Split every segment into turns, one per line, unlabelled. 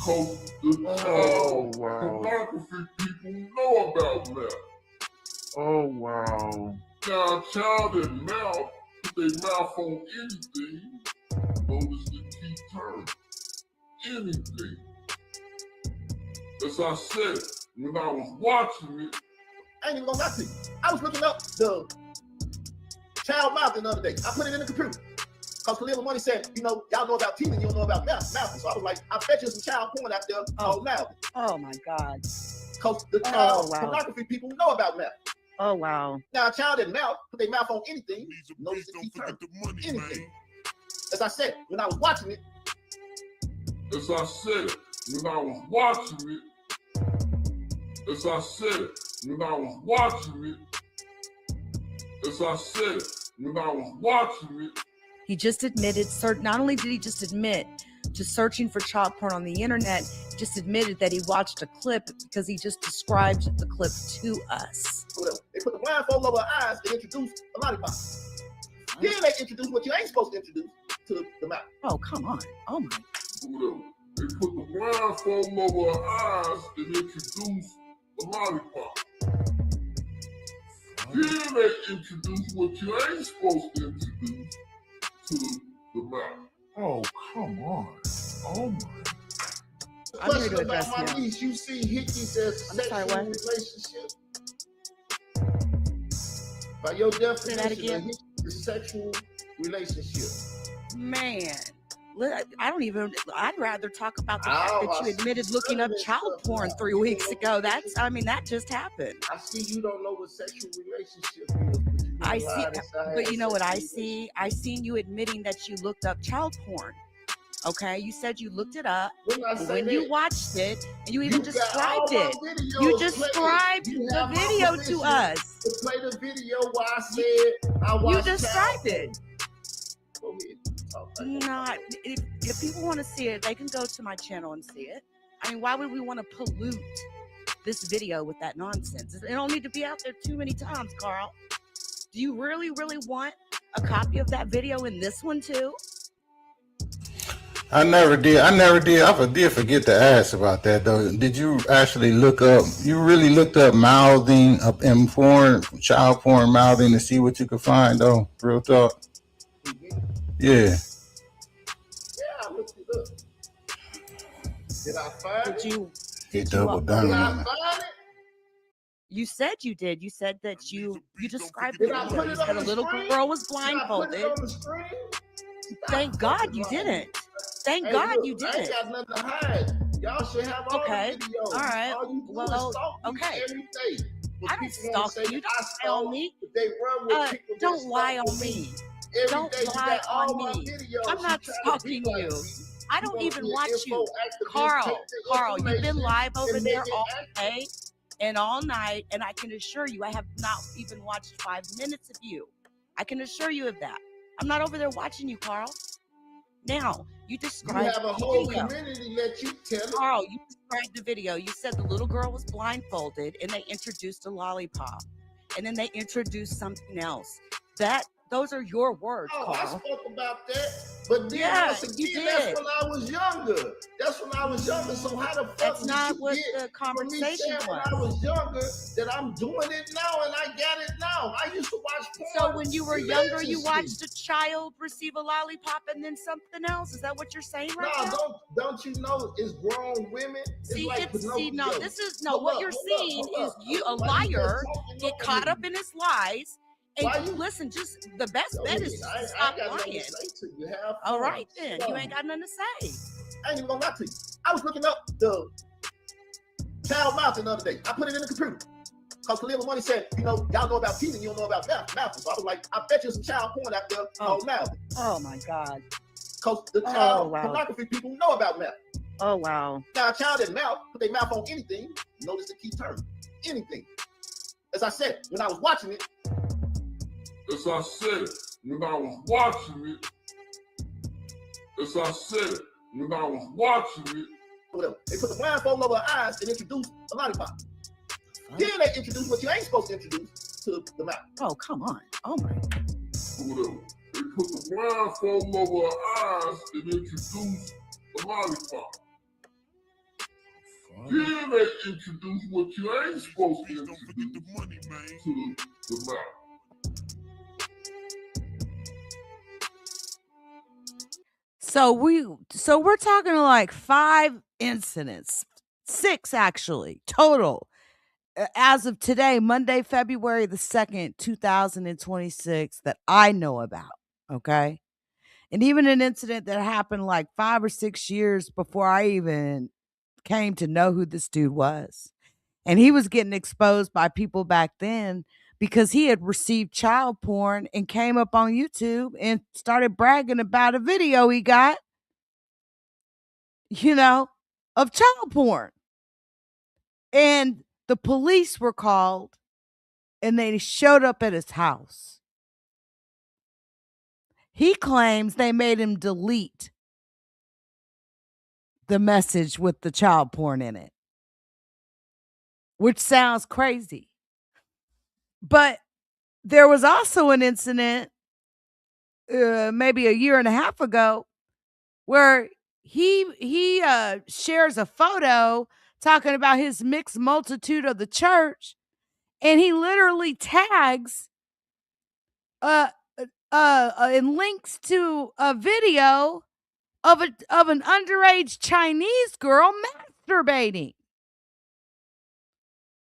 Because the child pornography people know about meth.
Oh, wow.
Now, a child in mouth, put their mouth on anything, notice the key term, anything. As I said, when I was watching it,
I ain't even gonna lie to you. I was looking up the child mouthing the other day. I put it in the computer. Because Khalil Money said, you know, y'all know about teething, you don't know about mouthing. So I was like, I bet you some child porn out there called mouthing.
Oh my God.
Because the child pornography people know about mouth.
Oh wow.
Now a child in mouth, put their mouth on anything, notice the key term, anything. As I said, when I was watching it.
As I said, when I was watching it. As I said, when I was watching it. As I said, when I was watching it.
He just admitted, not only did he just admit to searching for child porn on the internet, he just admitted that he watched a clip because he just described the clip to us.
They put the blindfold over her eyes and introduced a lollipop. Then they introduced what you ain't supposed to introduce to the mouth.
Oh, come on. Oh, my.
They put the blindfold over her eyes and introduced a lollipop. Then they introduce what you ain't supposed to introduce to the mouth.
Oh, come on. Oh, my.
Question about my niece. You see hickeys as a sexual relationship? By your definition, a hickey is a sexual relationship.
Man. I'd rather talk about the fact that you admitted looking up child porn 3 weeks ago. That just happened.
I see you don't know what sexual relationship is.
I see, but you know what I see? I seen you admitting that you looked up child porn. Okay, you said you looked it up. When you watched it, and you even described it. You described the video to us.
To play the video where I said I watched.
You described it.
Go ahead.
Not if people want to see it, they can go to my channel and see it. I mean, why would we want to pollute this video with that nonsense? It don't need to be out there too many times, Carl. Do you really, really want a copy of that video in this one too?
I never did. I did forget to ask about that though. Did you actually look up? You really looked up mouthing, in porn, child porn mouthing, to see what you could find though? Real talk. Yeah.
I looked it up. Did I find it?
He doubled down.
Did I find it?
You said you did. You said that you described it. You said a little girl was blindfolded.
Did I put it on the screen?
Thank God you didn't. Thank God you didn't.
I ain't got nothing to hide. Y'all should have all the videos.
All right.
Well, okay. Every day.
I don't stalk you. Don't lie on me. Don't lie on me. Don't lie on me. I'm not stalking you. I don't even watch you. Carl, you've been live over there all day and all night, and I can assure you I have not even watched 5 minutes of you. I can assure you of that. I'm not over there watching you, Carl. Now, you described
you have a whole community that you tell it.
Carl, you described the video. You said the little girl was blindfolded and they introduced a lollipop. And then they introduced something else. Those are your words, Carl.
I spoke about that. But then once again, that's when I was younger. So how the fuck
that's not what the conversation was.
When I was younger, that I'm doing it now and I got it now. I used to watch porn.
So when you were younger, you watched a child receive a lollipop and then something else? Is that what you're saying right now?
No, don't you know it's grown women?
What you're seeing is you, a liar, get caught up in his lies. And listen, just the best bet is to stop lying. All right, then. You ain't got nothing to say.
I ain't even gonna lie to you. I was looking up the child mouthing the other day. I put it in the computer. Because Khalil Money said, you know, y'all know about teething, you don't know about mouthing. So I was like, I bet you some child porn out there called mouthing.
Oh, my God.
Because the child pornography people know about mouth.
Oh, wow.
Now, a child in mouth, put their mouth on anything, notice the key term, anything. As I said, when I was watching it,
as I said, when I was watching it. As I said, when I was watching it.
Whatever. They put the blindfold over her eyes and introduced a lollipop. Then they introduced what you ain't supposed to introduce to the mouth.
Oh, come on. Oh, my.
Whatever. They put the blindfold over her eyes and introduced a lollipop. Then they introduce what you ain't supposed to introduce to the mouth.
So we're talking like 5 incidents, 6 actually total, as of today, Monday, February the 2nd, 2026, that I know about. Okay. And even an incident that happened like 5 or 6 years before I even came to know who this dude was. And he was getting exposed by people back then because he had received child porn and came up on YouTube and started bragging about a video he got, of child porn. And the police were called and they showed up at his house. He claims they made him delete the message with the child porn in it, which sounds crazy. But there was also an incident maybe a year and a half ago where he shares a photo talking about his mixed multitude of the church, and he literally tags and links to a video of an underage Chinese girl masturbating.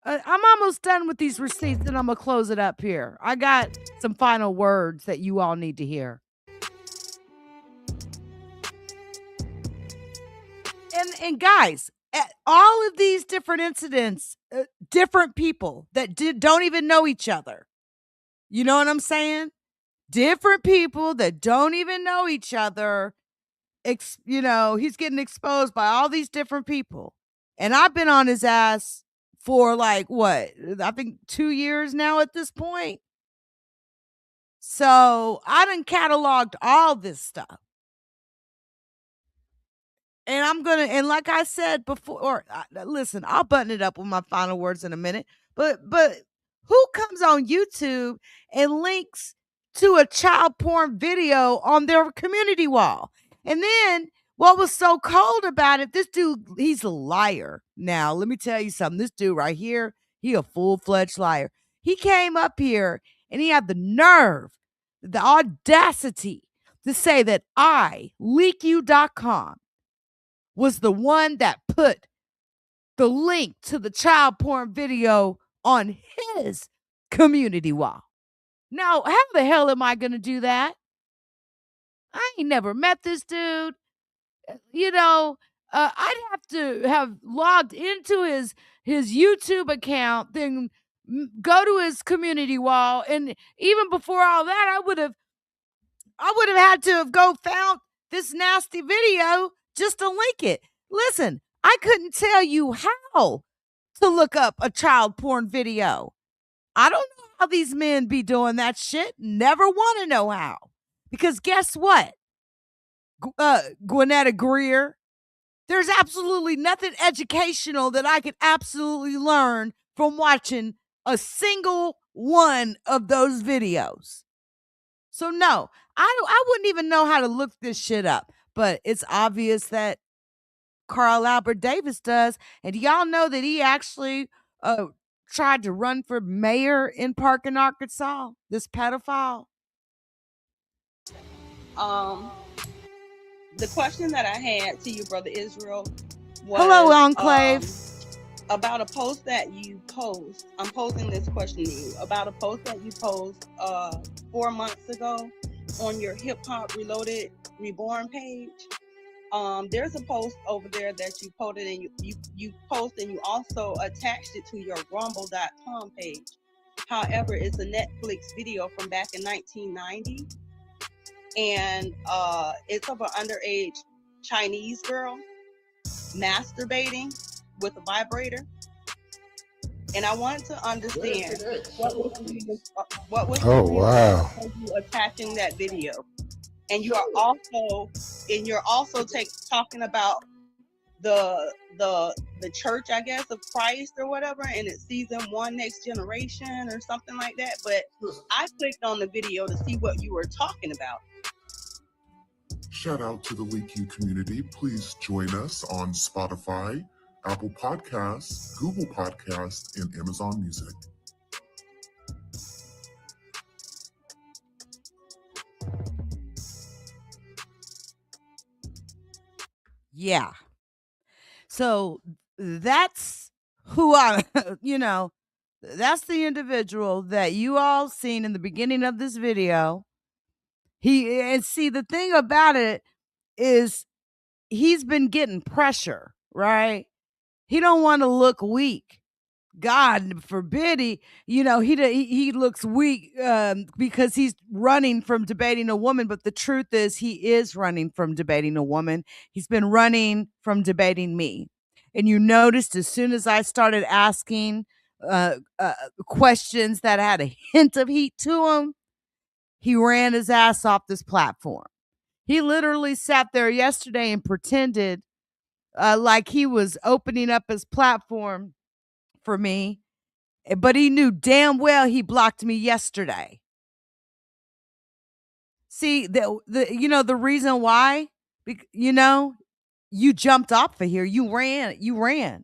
I'm almost done with these receipts and I'm going to close it up here. I got some final words that you all need to hear. And guys, all of these different incidents, different people that don't even know each other. You know what I'm saying? Different people that don't even know each other. He's getting exposed by all these different people. And I've been on his ass for like, what? I think 2 years now at this point. So I done cataloged all this stuff. And and like I said before, listen, I'll button it up with my final words in a minute. But who comes on YouTube and links to a child porn video on their community wall? And then what was so cold about it, this dude, he's a liar. Now, let me tell you something. This dude right here, he a full-fledged liar. He came up here and he had the nerve, the audacity to say that LeakYou.com was the one that put the link to the child porn video on his community wall. Now, how the hell am I going to do that? I ain't never met this dude. I'd have to have logged into his YouTube account, then go to his community wall. And even before all that, I would have had to have found this nasty video just to link it. Listen, I couldn't tell you how to look up a child porn video. I don't know how these men be doing that shit. Never want to know how. Because guess what? Gwinnetta Greer, there's absolutely nothing educational that I could absolutely learn from watching a single one of those videos. So no, I wouldn't even know how to look this shit up. But it's obvious that Carl Albert Davis does. And y'all know that he actually tried to run for mayor in Parkin, Arkansas, this pedophile.
The question that I had to you, Brother Israel, was
hello, Enclave.
About a post that you post. I'm posing this question to you about a post that you post 4 months ago on your Hip Hop Reloaded Reborn page. There's a post over there that you posted, and you post, and you also attached it to your Rumble.com page. However, it's a Netflix video from back in 1990. And it's of an underage Chinese girl masturbating with a vibrator. And I wanted to understand what was you attaching that video. And you're also talking about the church, I guess, of Christ or whatever, and it's season 1 Next Generation or something like that. But I clicked on the video to see what you were talking about.
Shout out to the LeakYou community. Please join us on Spotify, Apple Podcasts, Google Podcasts, and Amazon Music.
Yeah. So that's who I, that's the individual that you all seen in the beginning of this video. And see, the thing about it is he's been getting pressure, right? He don't want to look weak. God forbid he looks weak because he's running from debating a woman. But the truth is he is running from debating a woman. He's been running from debating me. And you noticed as soon as I started asking questions that had a hint of heat to him, he ran his ass off this platform. He literally sat there yesterday and pretended like he was opening up his platform for me, but he knew damn well he blocked me yesterday. See, the reason why, you jumped off of here. You ran.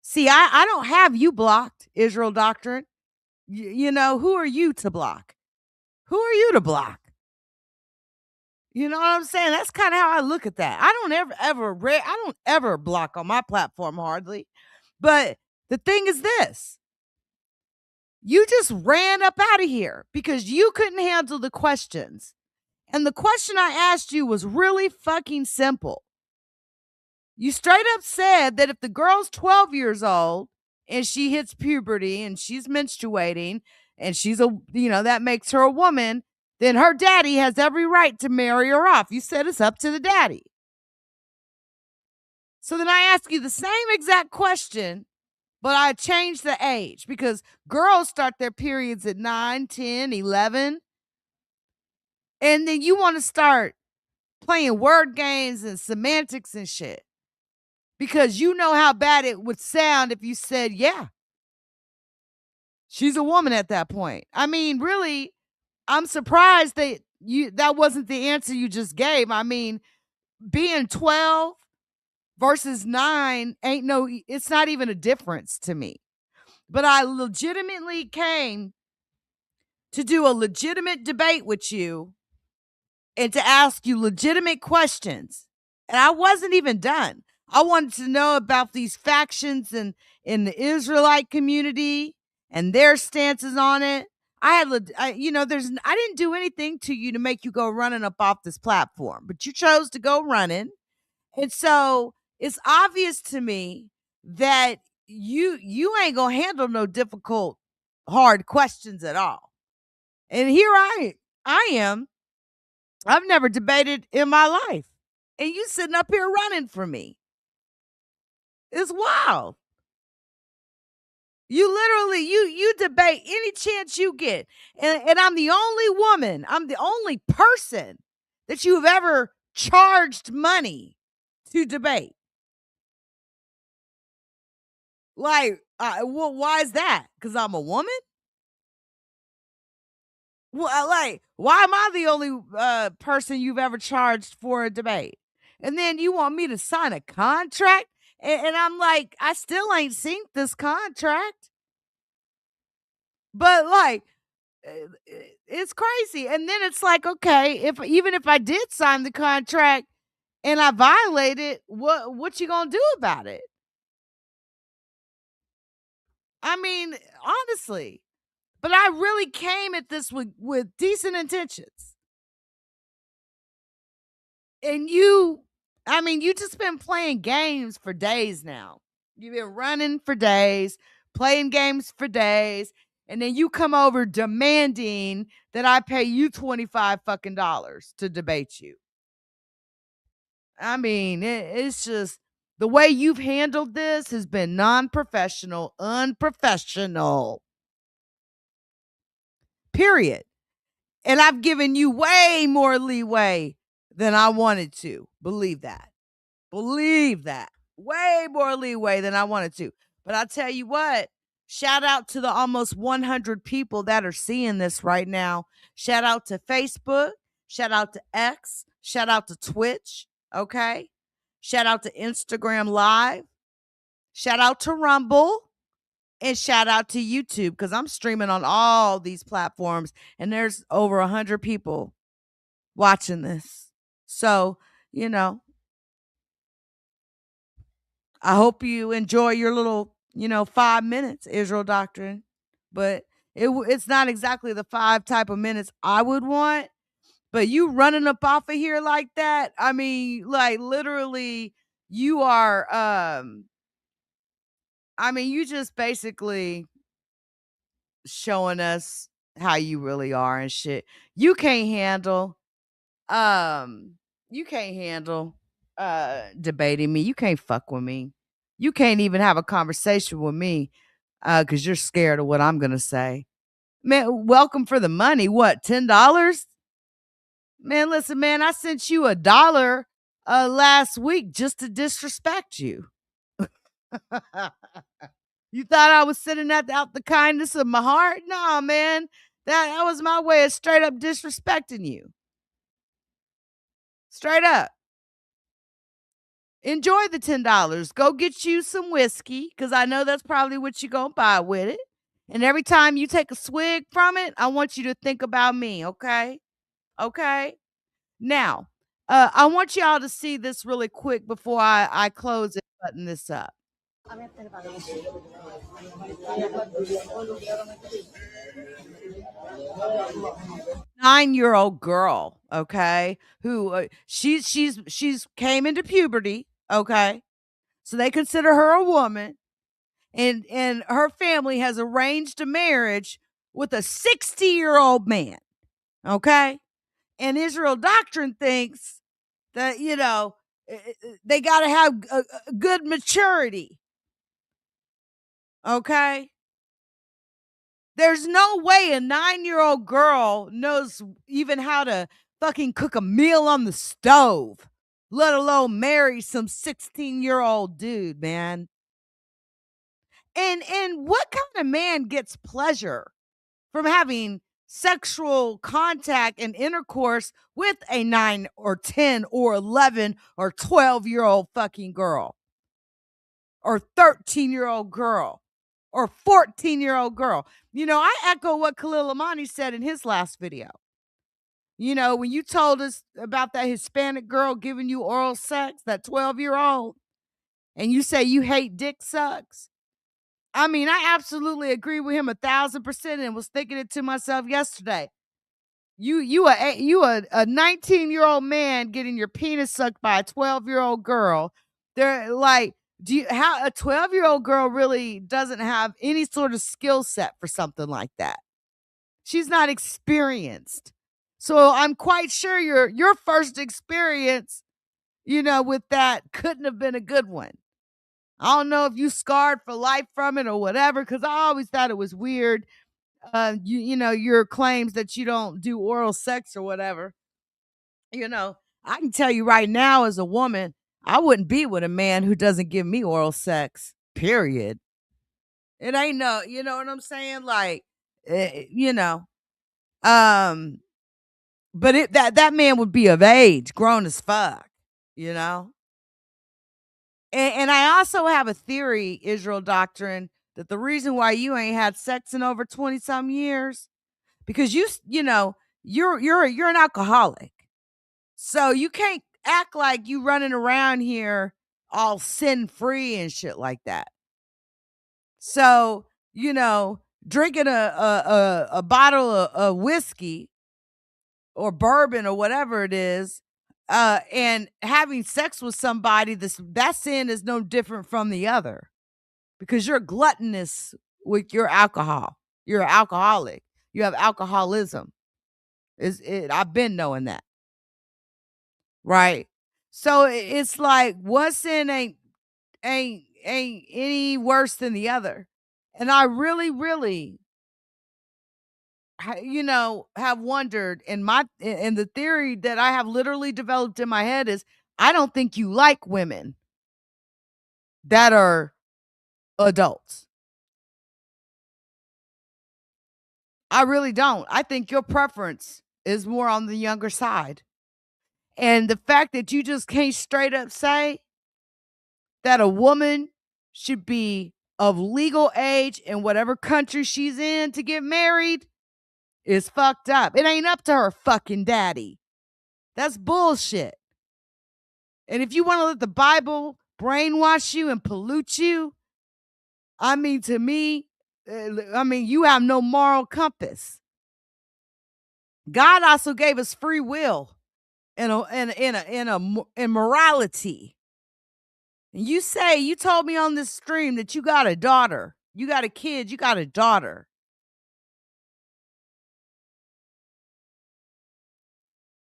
See, I don't have you blocked, Israel Doctrine. Who are you to block? Who are you to block? You know what I'm saying? That's kind of how I look at that. I don't ever block on my platform hardly. But the thing is this. You just ran up out of here because you couldn't handle the questions. And the question I asked you was really fucking simple. You straight up said that if the girl's 12 years old and she hits puberty and she's menstruating and that makes her a woman, then her daddy has every right to marry her off. You said it's up to the daddy. So then I ask you the same exact question, but I changed the age because girls start their periods at 9, 10, 11. And then you want to start playing word games and semantics and shit. Because you know how bad it would sound if you said, yeah, she's a woman at that point. I mean, really, I'm surprised that wasn't the answer you just gave. I mean, being 12 versus 9 it's not even a difference to me. But I legitimately came to do a legitimate debate with you and to ask you legitimate questions. And I wasn't even done. I wanted to know about these factions in the Israelite community and their stances on it. I didn't do anything to you to make you go running up off this platform, but you chose to go running. And so it's obvious to me that you ain't gonna handle no difficult, hard questions at all. And here I am. I've never debated in my life. And you sitting up here running from me. It's wild. You literally, you debate any chance you get. And I'm the only woman, I'm the only person that you've ever charged money to debate. Like, why is that? Because I'm a woman? Well, like, why am I the only person you've ever charged for a debate? And then you want me to sign a contract? And I'm like, I still ain't seen this contract. But like, it's crazy. And then it's like, okay, even if I did sign the contract and I violated, what you gonna do about it? I mean, honestly. But I really came at this with decent intentions. And you just been playing games for days now. You've been running for days, playing games for days, and then you come over demanding that I pay you $25 fucking dollars to debate you. I mean, it's just the way you've handled this has been non-professional, unprofessional. Period. And I've given you way more leeway than I wanted to. Believe that. Believe that. Way more leeway than I wanted to. But I'll tell you what, shout out to the almost 100 people that are seeing this right now. Shout out to Facebook. Shout out to X. Shout out to Twitch. Okay. Shout out to Instagram Live. Shout out to Rumble and shout out to YouTube because I'm streaming on all these platforms and there's over 100 people watching this. So, I hope you enjoy your little, 5 minutes, Israel Doctrine. But it's not exactly the 5 type of minutes I would want. But you running up off of here like that, I mean, like literally, you are. You just basically showing us how you really are and shit. You can't handle. You can't handle debating me. You can't fuck with me. You can't even have a conversation with me because you're scared of what I'm gonna say. Man, welcome for the money. What, $10? Man, listen, man, I sent you $1 last week just to disrespect you. You thought I was sitting out the kindness of my heart? No, man. That was my way of straight up disrespecting you. Straight up. Enjoy the $10. Go get you some whiskey, because I know that's probably what you're going to buy with it. And every time you take a swig from it, I want you to think about me, okay? Okay? Now, I want y'all to see this really quick before I close it, button this up. 9-year-old girl, okay, who she's came into puberty, okay, so they consider her a woman, and her family has arranged a marriage with a 60-year-old man, okay, and Israel Doctrine thinks that they got to have a good maturity, okay. There's no way a 9-year-old girl knows even how to fucking cook a meal on the stove, let alone marry some 16-year-old dude, man. And what kind of man gets pleasure from having sexual contact and intercourse with a 9 or 10 or 11 or 12-year-old fucking girl? Or 13-year-old girl? Or 14-year-old girl? I echo what Khalil Amani said in his last video. When you told us about that Hispanic girl giving you oral sex, that 12-year-old, and you say you hate dick sucks. I absolutely agree with him 1,000% and was thinking it to myself yesterday. You a 19-year-old man getting your penis sucked by a 12-year-old girl. They're like, how a 12-year-old girl really doesn't have any sort of skill set for something like that. She's not experienced. So I'm quite sure your first experience, with that couldn't have been a good one. I don't know if you scarred for life from it or whatever, because I always thought it was weird. Your claims that you don't do oral sex or whatever. I can tell you right now, as a woman, I wouldn't be with a man who doesn't give me oral sex. Period. It ain't no, you know what I'm saying? Like, but that man would be of age, grown as fuck, And I also have a theory, Israel Doctrine, that the reason why you ain't had sex in over 20 some years, because you're an alcoholic. So you can't act like you running around here all sin free and shit like that. So, drinking a bottle of whiskey or bourbon or whatever it is, and having sex with somebody, that sin is no different from the other, because you're gluttonous with your alcohol. You're an alcoholic. You have alcoholism. I've been knowing that. Right. So it's like one sin ain't any worse than the other. And I really, really, have wondered in the theory that I have literally developed in my head is, I don't think you like women that are adults. I really don't. I think your preference is more on the younger side. And the fact that you just can't straight up say that a woman
should be of legal age in whatever country she's in to get married is fucked up. It ain't up to her fucking daddy. That's bullshit. And if you want to let the Bible brainwash you and pollute you, I mean, to me, you have no moral compass. God also gave us free will and morality. And you told me on this stream that you got a daughter, you got a kid, you got a daughter.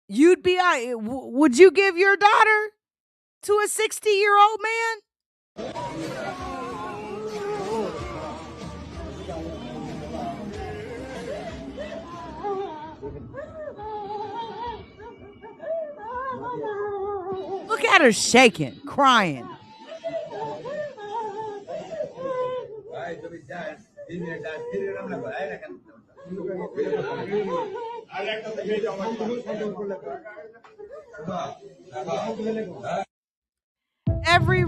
Would you give your daughter to a 60-year-old man? Look at her shaking, crying. Every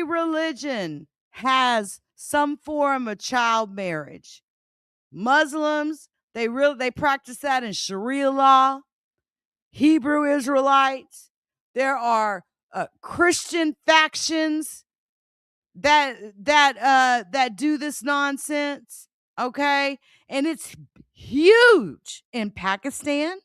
religion has some form of child marriage. Muslims, they practice that in Sharia law. Hebrew Israelites, there are Christian factions that do this nonsense, okay? And it's huge in Pakistan.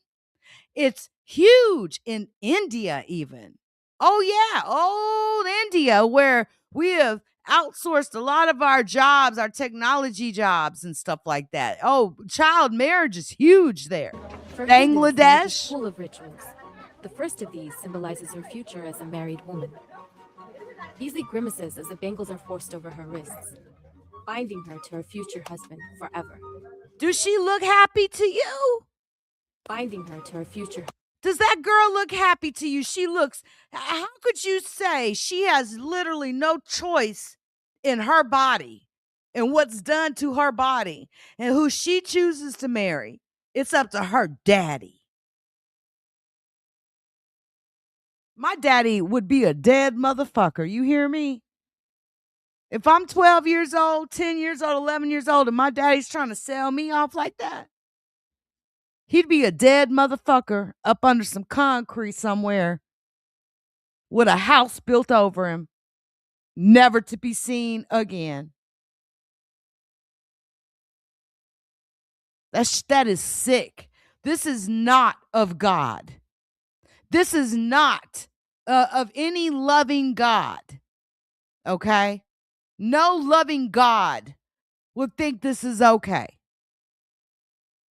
It's huge in India even. Oh yeah, old India, where we have outsourced a lot of our jobs, our technology jobs and stuff like that. Oh, child marriage is huge there. Bangladesh,
full of rituals. The first of these symbolizes her future as a married woman. Beasley grimaces as the bangles are forced over her wrists, binding her to her future husband forever.
Does she look happy to you?
Binding her to her future.
Does that girl look happy to you? How could you say she has literally no choice in her body and what's done to her body and who she chooses to marry? It's up to her daddy. My daddy would be a dead motherfucker. You hear me? If I'm 12 years old, 10 years old, 11 years old, and my daddy's trying to sell me off like that, he'd be a dead motherfucker up under some concrete somewhere with a house built over him, never to be seen again. That is sick. This is not of God. This is not of any loving God. Okay? No loving God would think this is okay.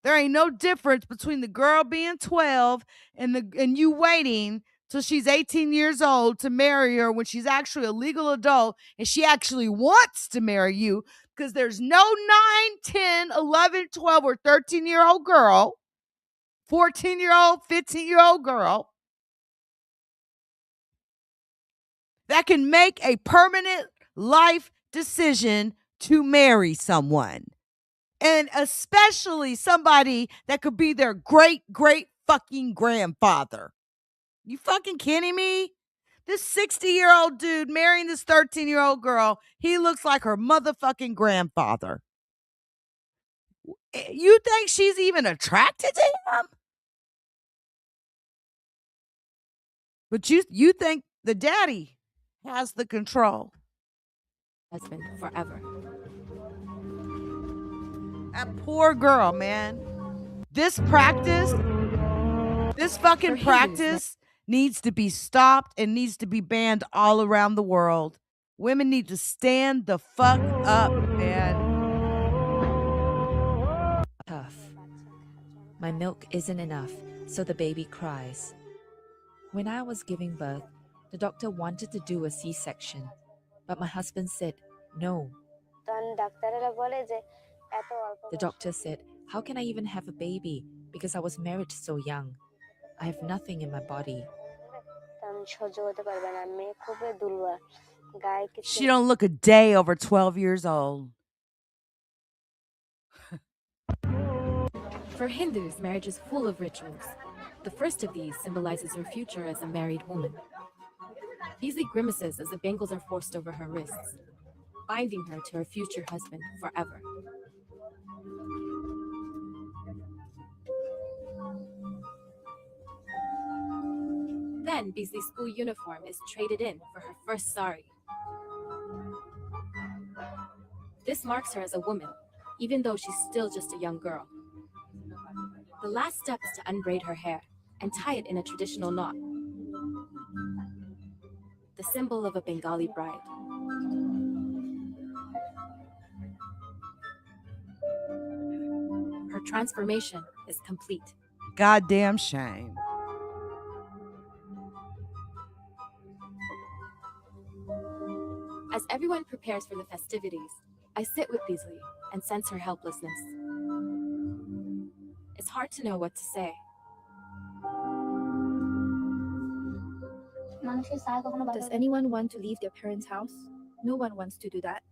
There ain't no difference between the girl being 12 and you waiting till she's 18 years old to marry her when she's actually a legal adult and she actually wants to marry you, because there's no 9, 10, 11, 12, or 13-year-old girl, 14-year-old, 15-year-old girl that can make a permanent life decision to marry someone. And especially somebody that could be their great fucking grandfather. You fucking kidding me? This 60-year-old dude marrying this 13-year-old girl, he looks like her motherfucking grandfather. You think she's even attracted to him? But you think the daddy has the control.
Husband forever.
That poor girl, man. This fucking practice needs to be stopped and needs to be banned all around the world. Women need to stand the fuck up, man.
Tough. My milk isn't enough, so the baby cries. When I was giving birth, the doctor wanted to do a C-section, but my husband said no. The doctor said, how can I even have a baby? Because I was married so young. I have nothing in my body.
She don't look a day over 12 years old.
For Hindus, marriage is full of rituals. The first of these symbolizes her future as a married woman. Beasley grimaces as the bangles are forced over her wrists, binding her to her future husband forever. Then Beasley's school uniform is traded in for her first sari. This marks her as a woman, even though she's still just a young girl. The last step is to unbraid her hair and tie it in a traditional knot, the symbol of a Bengali bride. Her transformation is complete.
Goddamn shame.
As everyone prepares for the festivities, I sit with Beasley and sense her helplessness. It's hard to know what to say.
Does anyone want to leave their parents' house? No one wants to do that.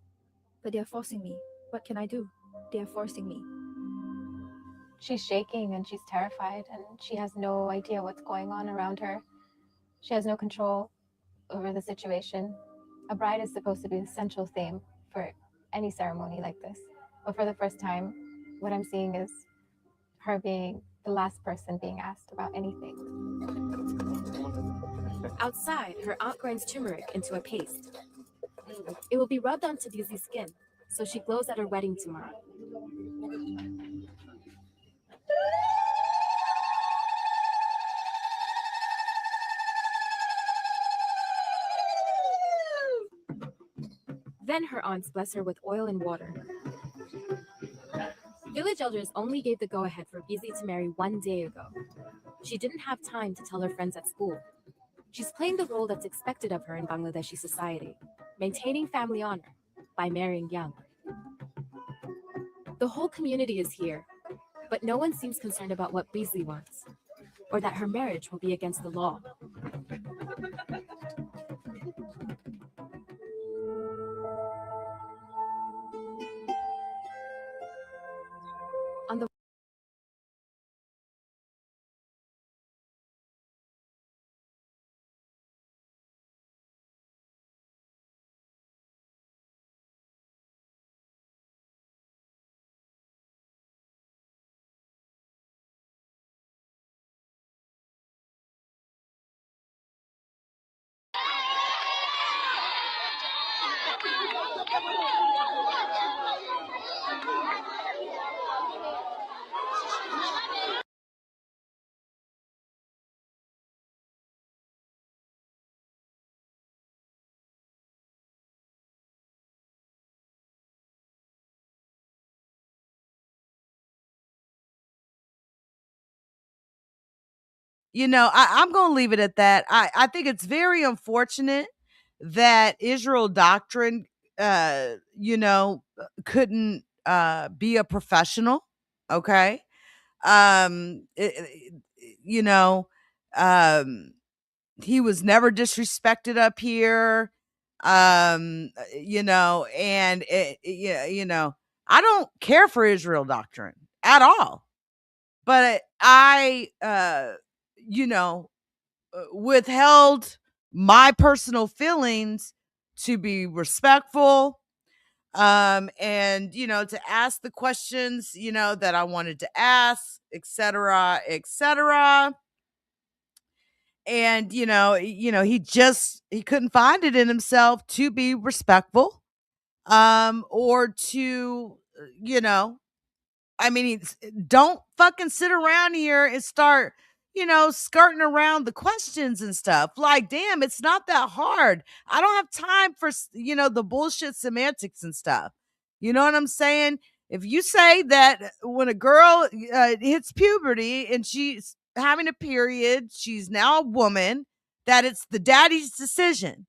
But they are forcing me. What can I do? They are forcing me.
She's shaking and she's terrified and she has no idea what's going on around her. She has no control over the situation. A bride is supposed to be the central theme for any ceremony like this. But for the first time, what I'm seeing is her being the last person being asked about anything.
Outside, her aunt grinds turmeric into a paste. It will be rubbed onto Beasley's skin, so she glows at her wedding tomorrow. Then her aunts bless her with oil and water. Village elders only gave the go-ahead for Beasley to marry 1 day ago. She didn't have time to tell her friends at school. She's playing the role that's expected of her in Bangladeshi society, maintaining family honor by marrying young. The whole community is here, but no one seems concerned about what Beasley wants, or that her marriage will be against the law. On the
I'm going to leave it at that. I think it's very unfortunate that Israel Doctrine, couldn't be a professional. Okay. It, you know, he was never disrespected up here. And I don't care for Israel Doctrine at all. But I, withheld my personal feelings to be respectful, and to ask the questions that I wanted to ask, etc., etc. And he couldn't find it in himself to be respectful, or to don't fucking sit around here and start, skirting around the questions and stuff. Like, damn, it's not that hard. I don't have time for, the bullshit semantics and stuff. You know what I'm saying? If you say that when a girl hits puberty and she's having a period, she's now a woman, that it's the daddy's decision.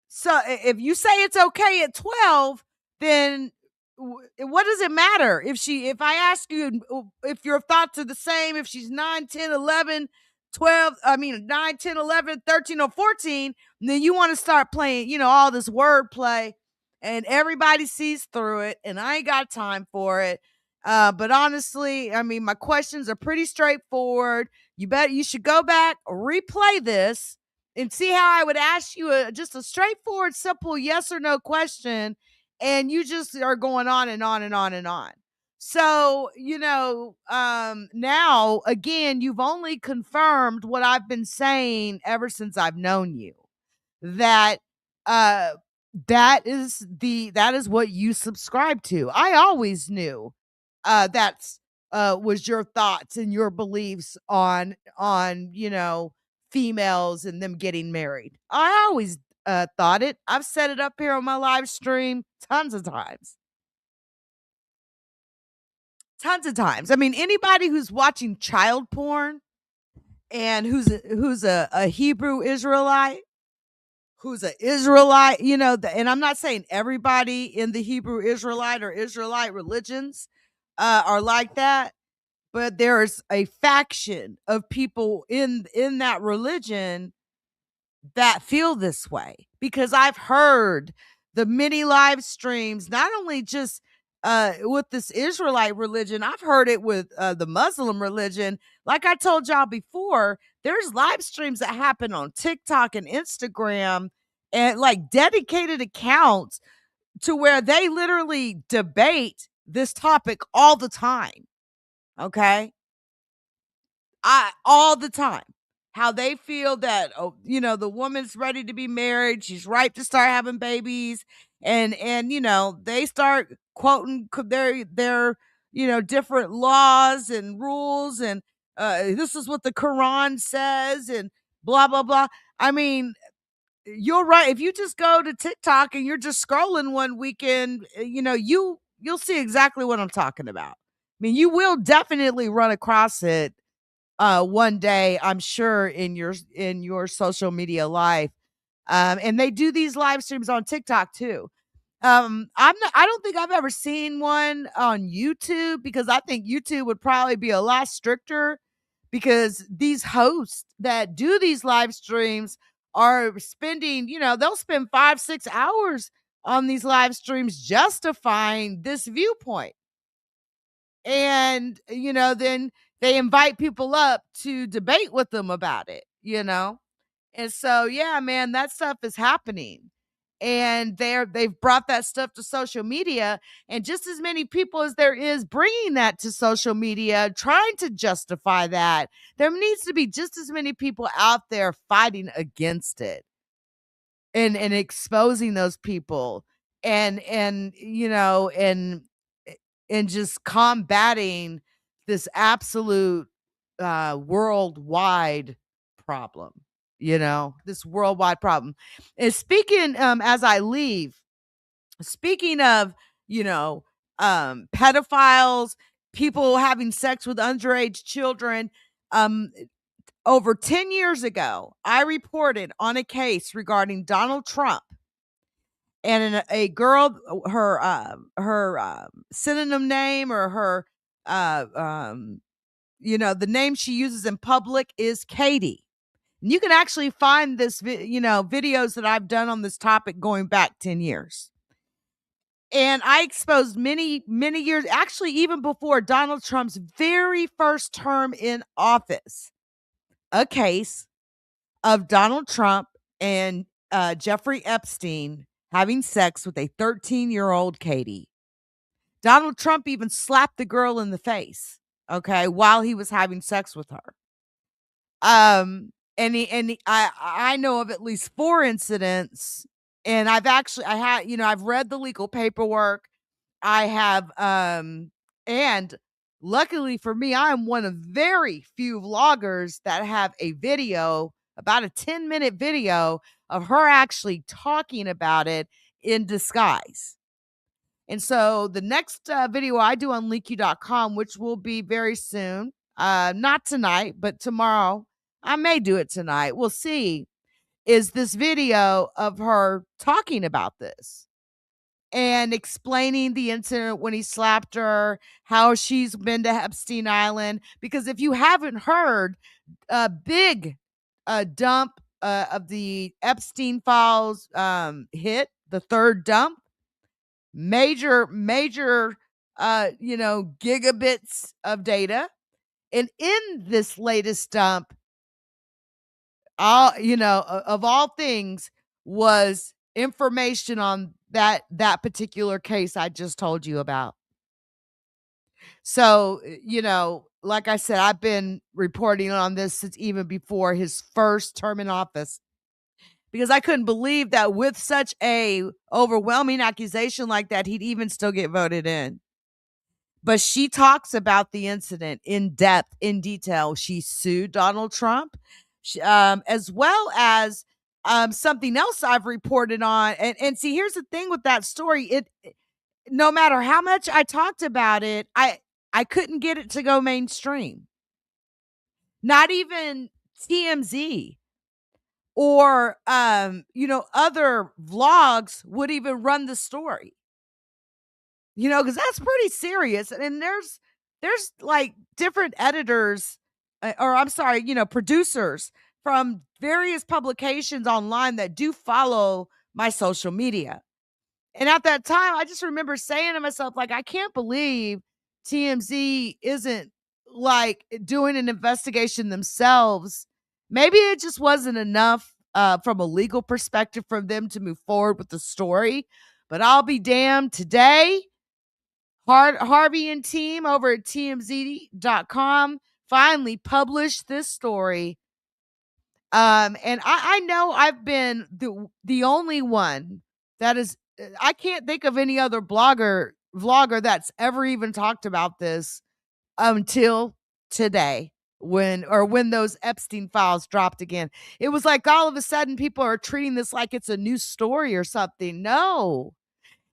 So if you say it's okay at 12, then what does it matter if I ask you if your thoughts are the same, if she's 9, 10, 11, 12, 9, 10, 11, 13, or 14, then you want to start playing, all this wordplay, and everybody sees through it, and I ain't got time for it. But honestly, my questions are pretty straightforward. You should go back, replay this, And see how I would ask you just a straightforward, simple yes or no question, and you just are going on and on and on and on. So, now again, you've only confirmed what I've been saying ever since I've known you. That uh that is what you subscribe to. I always knew that's was your thoughts and your beliefs on females and them getting married. I always thought it. I've said it up here on my live stream tons of times. Tons of times. I mean, anybody who's watching child porn and who's a Hebrew Israelite, who's an Israelite, and I'm not saying everybody in the Hebrew Israelite or Israelite religions are like that, but there's a faction of people in that religion that feel this way, because I've heard the many live streams, not only just with this Israelite religion, I've heard it with the Muslim religion. Like I told y'all before, there's live streams that happen on TikTok and Instagram, and like dedicated accounts to where they literally debate this topic all the time. Okay. All the time. How they feel that the woman's ready to be married, she's ripe to start having babies, and they start quoting their different laws and rules, and this is what the Quran says, and blah blah blah. I mean, you're right. If you just go to TikTok and you're just scrolling one weekend, you'll see exactly what I'm talking about. I mean, you will definitely run across it one day, I'm sure, in your social media life. And they do these live streams on TikTok too. I don't think I've ever seen one on YouTube, because I think YouTube would probably be a lot stricter, because these hosts that do these live streams are spending, they'll spend 5-6 hours on these live streams justifying this viewpoint. And, then they invite people up to debate with them about it. And so, yeah, man, that stuff is happening. And they've brought that stuff to social media, and just as many people as there is bringing that to social media, trying to justify that, there needs to be just as many people out there fighting against it, and exposing those people, and just combating this absolute worldwide problem. This worldwide problem. And speaking as I leave, speaking of pedophiles, people having sex with underage children, over 10 years ago, I reported on a case regarding Donald Trump, and a girl, her synonym name, or her the name she uses in public is Katie. And you can actually find this videos that I've done on this topic going back 10 years. And I exposed many years, actually even before Donald Trump's very first term in office, a case of Donald Trump and Jeffrey Epstein having sex with a 13-year-old Katie. Donald Trump even slapped the girl in the face, okay, while he was having sex with her. I know of at least 4 incidents, and I've read the legal paperwork. I have, and luckily for me, I am one of very few vloggers that have a video, about a 10-minute video of her actually talking about it in disguise. And so the next video I do on LeakYou.com, which will be very soon, not tonight, but tomorrow, I may do it tonight, we'll see, is this video of her talking about this and explaining the incident when he slapped her, how she's been to Epstein Island. Because if you haven't heard, a big dump of the Epstein files hit, the third dump, major gigabits of data. And in this latest dump, of all things, was information on that particular case I just told you about. So, like I said, I've been reporting on this since even before his first term in office, because I couldn't believe that with such a overwhelming accusation like that, he'd even still get voted in. But she talks about the incident in depth, in detail. She sued Donald Trump, as well as something else I've reported on. And see, here's the thing with that story. No matter how much I talked about it, I couldn't get it to go mainstream. Not even TMZ or other vlogs would even run the story. Because that's pretty serious. And there's like different editors, or I'm sorry, producers from various publications online that do follow my social media. And at that time, I just remember saying to myself, like, I can't believe TMZ isn't like doing an investigation themselves. Maybe it just wasn't enough from a legal perspective for them to move forward with the story. But I'll be damned, today, Harvey and team over at TMZ.com finally published this story. And I know I've been the only one that is, I can't think of any other vlogger that's ever even talked about this until today, when those Epstein files dropped again. It was like all of a sudden people are treating this like it's a new story or something. No.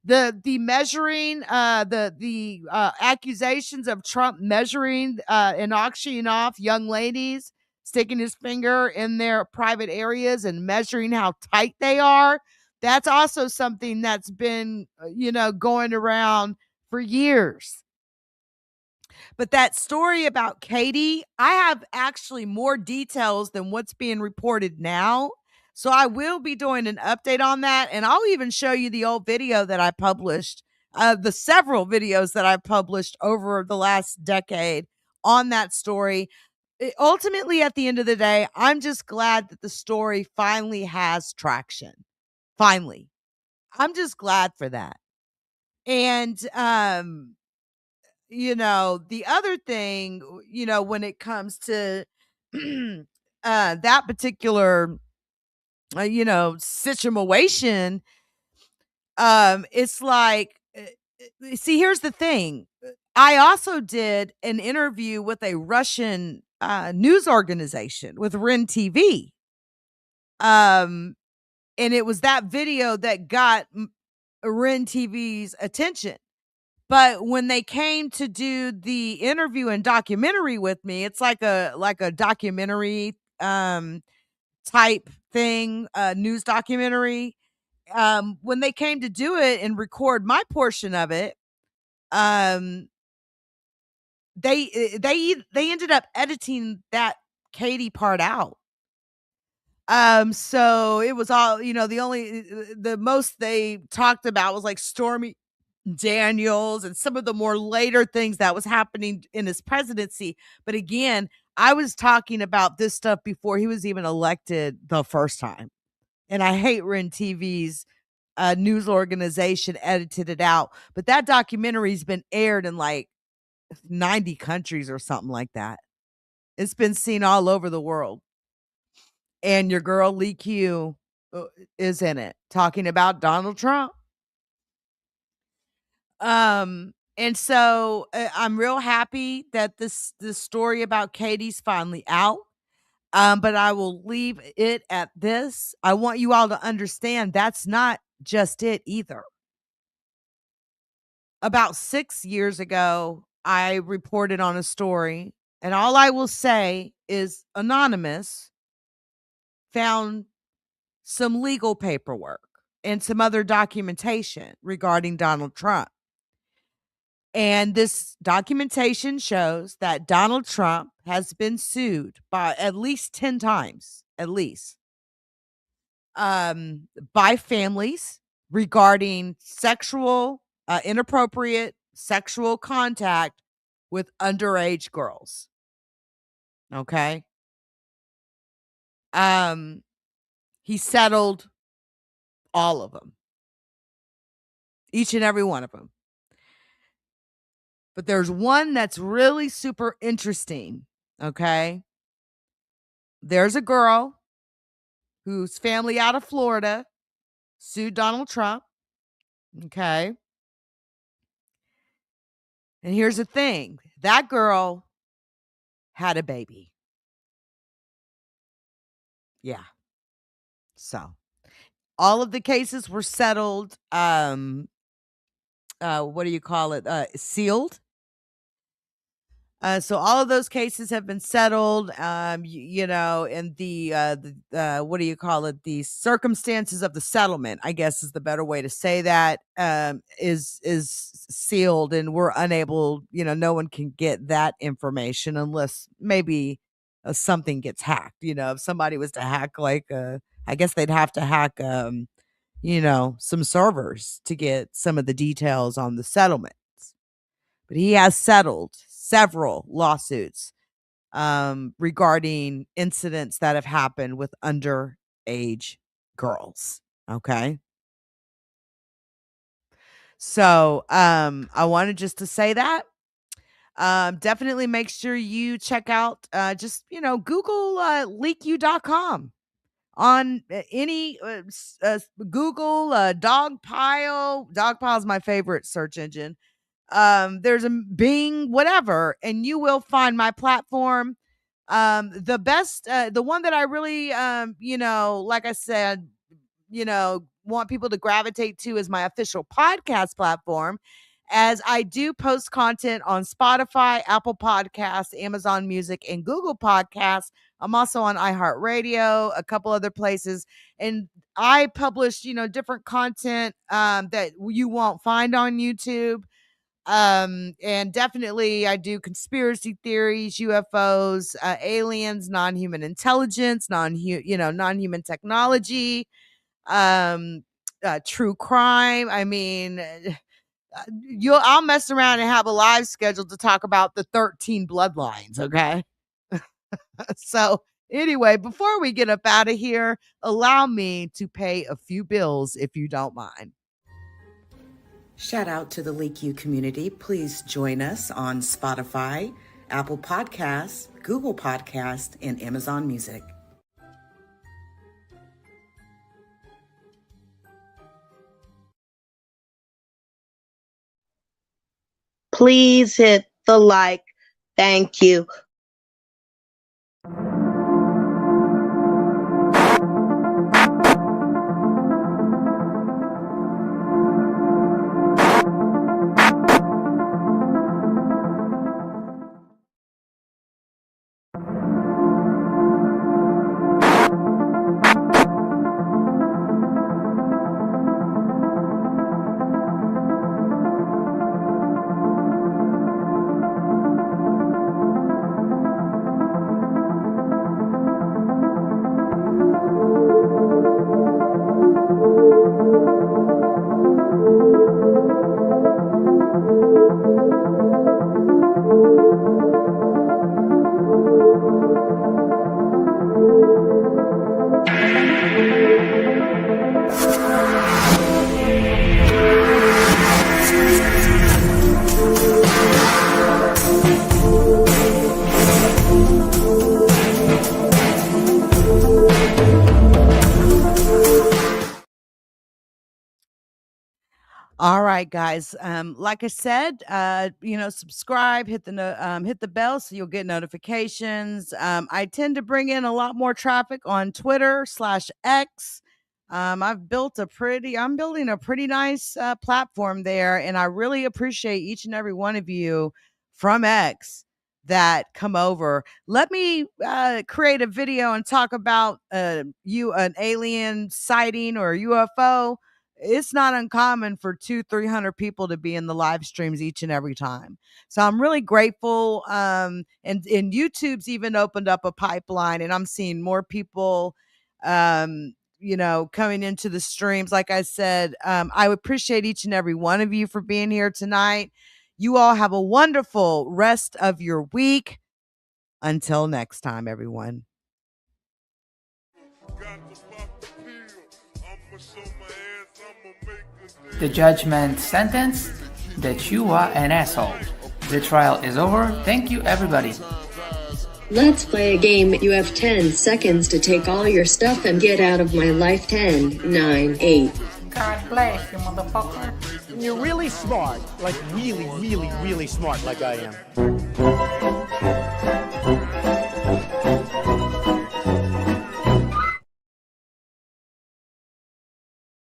The measuring, the accusations of Trump measuring and auctioning off young ladies, sticking his finger in their private areas and measuring how tight they are. That's also something that's been, going around for years. But that story about Katie, I have actually more details than what's being reported now. So I will be doing an update on that. And I'll even show you the old video that I published, the several videos that I've published over the last decade on that story. Ultimately, at the end of the day, I'm just glad that the story finally has traction. Finally. I'm just glad for that. And, the other thing, when it comes to that particular, situation, it's like, see, here's the thing. I also did an interview with a Russian news organization with REN TV. And it was that video that got REN TV's attention. But when they came to do the interview and documentary with me, it's like a documentary type thing, news documentary. When they came to do it and record my portion of it, they ended up editing that Katie part out. So it was all, the most they talked about was like Stormy Daniels and some of the more later things that was happening in his presidency. But again, I was talking about this stuff before he was even elected the first time. And I hate REN TV's news organization edited it out. But that documentary's been aired in like 90 countries or something like that. It's been seen all over the world. And your girl LeakYou is in it, talking about Donald Trump. And so I'm real happy that this story about Katie's finally out. But I will leave it at this. I want you all to understand that's not just it either. About 6 years ago, I reported on a story, and all I will say is anonymous found some legal paperwork and some other documentation regarding Donald Trump. And this documentation shows that Donald Trump has been sued by at least 10 times, by families regarding inappropriate sexual contact with underage girls. Okay. He settled all of them, each and every one of them. But there's one that's really super interesting, okay? There's a girl whose family out of Florida sued Donald Trump, okay? And here's the thing. That girl had a baby. Yeah. So, all of the cases were settled, what do you call it? Sealed. So all of those cases have been settled, and what do you call it? The circumstances of the settlement, I guess is the better way to say that, is sealed, and we're unable, no one can get that information unless maybe something gets hacked. If somebody was to hack, I guess they'd have to hack, some servers to get some of the details on the settlements. But he has settled several lawsuits regarding incidents that have happened with underage girls. Okay. So I wanted just to say that. Definitely make sure you check out Google LeakYou.com on any Google dog pile. Dog pile is my favorite search engine. There's a Bing, whatever, and you will find my platform. The best, the one that I really, like I said, want people to gravitate to is my official podcast platform, as I do post content on Spotify, Apple Podcasts, Amazon Music, and Google Podcasts. I'm also on iHeartRadio, a couple other places, and I publish, different content that you won't find on YouTube. And definitely I do conspiracy theories, UFOs, aliens, non-human intelligence, non-human technology, true crime. I mean, I'll mess around and have a live schedule to talk about the 13 bloodlines. Okay. So anyway, before we get up out of here, allow me to pay a few bills if you don't mind. Shout out to the LeakYou community. Please join us on Spotify, Apple Podcasts, Google Podcasts, and Amazon Music.
Please hit the like. Thank you.
All right, guys. Like I said, subscribe, hit the bell so you'll get notifications. I tend to bring in a lot more traffic on Twitter/X. I'm building a pretty nice platform there, and I really appreciate each and every one of you from X that come over. Let me create a video and talk about an alien sighting or UFO. It's not uncommon for 200-300 people to be in the live streams each and every time. So I'm really grateful. And YouTube's even opened up a pipeline, and I'm seeing more people, coming into the streams. Like I said, I appreciate each and every one of you for being here tonight. You all have a wonderful rest of your week. Until next time, everyone.
The judgment sentence that you are an asshole. The trial is over. Thank you, everybody.
Let's play a game. You have 10 seconds to take all your stuff and get out of my life. 10, 9, 8.
God bless you, motherfucker.
You're really smart. Like really, really, really smart like I am.